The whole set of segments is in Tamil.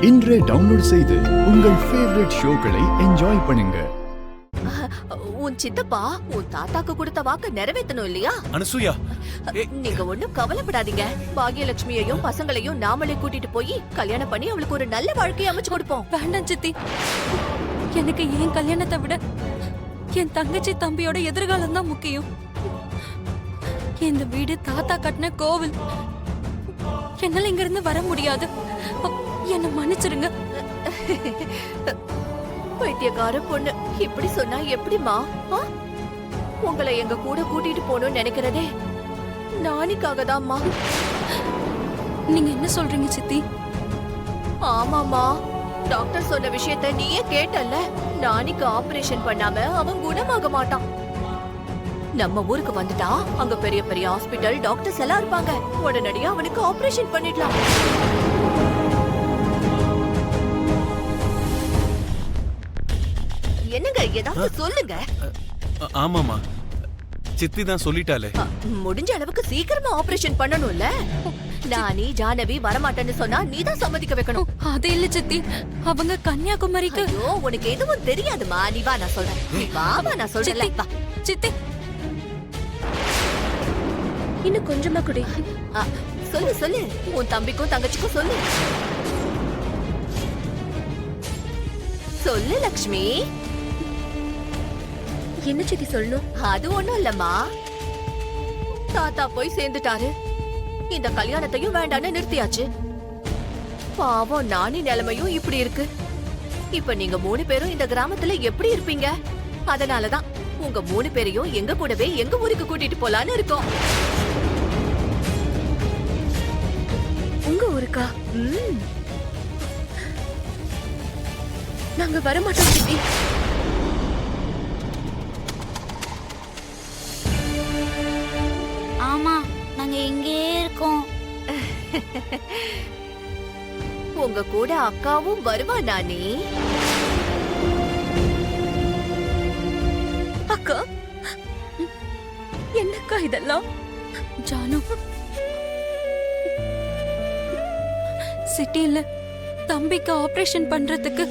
இன்றே டவுன்லோட் செய்து உங்கள் ஃபேவரட் ஷோக்களை என்ஜாய் பண்ணுங்க. உன் சித்தப்பா உன் தாத்தாக்கு கொடுத்த வாக்கு நிறைவேற்றணும் இல்லையா? அனசூயா, நீங்க ஒண்ணும் கவலைப்படாதீங்க. பாகியலட்சுமியையும் பசங்களையும் நாமளே கூட்டிட்டு போய் கல்யாணம் பண்ணி அவளுக்கு ஒரு நல்ல வாழ்க்கையை அமைச்சு கொடுப்போம். வேண்டாம் சித்தி, எனக்கு என் கல்யாணத்தை விட என் தங்கச்சி தம்பியோட எதிர்காலம் தான் முக்கியம். இந்த வீடு தாத்தா கட்டின கோவில். என்னால இங்க இருந்து வர முடியாது. என்ன மன்னிச்சிருங்க. பைத்தியக்கார பொண்ணு இப்படி சொன்னா எப்படிமா? உங்களை எங்க கூட கூட்டிட்டு போகணும்னு நினைக்கிறதே நானிக்காக தான்மா. நீங்க என்ன சொல்றீங்க சித்தி? ஆமாமா, டாக்டர் சொன்ன விஷயத்த நீயே கேட்டல்ல. நானிக்கு ஆபரேஷன் பண்ணாம அவன் குணமாக மாட்டான். நம்ம ஊருக்கு வந்துட்டா அங்க பெரிய பெரிய ஹாஸ்பிடல் டாக்டர்ஸ் எல்லாம் இருப்பாங்க. உடனடியா அவனுக்கு ஆபரேஷன் பண்ணிடலாம். என்னங்க, ஏதாவது சொல்லுங்க. ஆமாமா, சித்தி தான் சொல்லிட்டாலே. முடிஞ்ச அளவுக்கு சீக்கிரமா ஆபரேஷன் பண்ணணும்ல. நானி ஜானவி வரமாட்டேன்னு சொன்னா நீதான் சம்மதிக்க வைக்கணும். அது இல்ல சித்தி, அவங்க கன்னியாகுமரிக்கு. ஐயோ, உனக்கு எதுவும் தெரியாதுமா. நீ வா, நான் சொல்றேன். நீ வா, நான் சொல்றேன். சித்தி, இன்னும் கொஞ்சமா குடி. சொல்லு சொல்லு, உன் தம்பிக்கும் தங்கச்சிக்கும் சொல்லு. சொல்லு லக்ஷ்மி. என்ன சித்தி சொல்லணும்? அது ஒண்ணும் இல்லம்மா, தாத்தா போய் சேர்ந்துட்டாரு. இந்த கல்யாணத்தையும் வேண்டான்னு நிறுத்தியாச்சு. பாவம் நானி நிலைமையும் இப்படி இருக்கு. இப்ப நீங்க 3 பேரும் இந்த கிராமத்துல எப்படி இருப்பீங்க? அதனாலதான் உங்க 3 பேரையும் எங்க கூடவே எங்க ஊருக்கு கூட்டிட்டு போலான்னு இருக்கோம். உங்க ஊருக்கா? நாங்க வரமாட்டோம் சித்தி. ஆமா, நாங்க இங்கேயே இருக்கோம். உங்க கூட அக்காவும் வருவா நானி. அக்கா, என்னக்கா இதெல்லாம்? ஜானு, சிட்டில தம்பிக்கு ஆபரேஷன் பண்றதுக்கு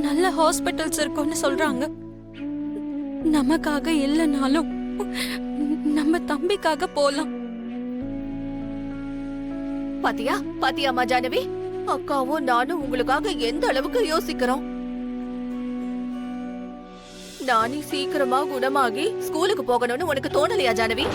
நல்ல ஹாஸ்பிட்டல்ஸ் இருக்கும்னு சொல்றாங்க. நமக்காக இல்லைனாலும் நம்ம தம்பிக்காக போலாம். பாத்தியா பாத்தியாமா ஜானவி, அக்காவும் நானும் உங்களுக்காக எந்த அளவுக்கு யோசிக்கிறோம். நானி சீக்கிரமா குணமாகி ஸ்கூலுக்கு போகணும்னு உனக்கு தோணலையா ஜானவி?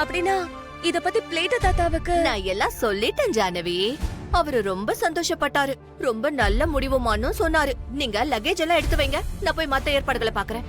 அப்படின்னா இத பத்தி பிளேட்ட தாத்தாவுக்கு நான் எல்லாம் சொல்லிட்டேன் ஜானவி. அவரு ரொம்ப சந்தோஷப்பட்டாரு. ரொம்ப நல்ல முடிவுமான்னு சொன்னாரு. நீங்க லக்கேஜ் எல்லாம் எடுத்து வைங்க, நான் போய் மத்த ஏற்பாடுகளை பாக்குறேன்.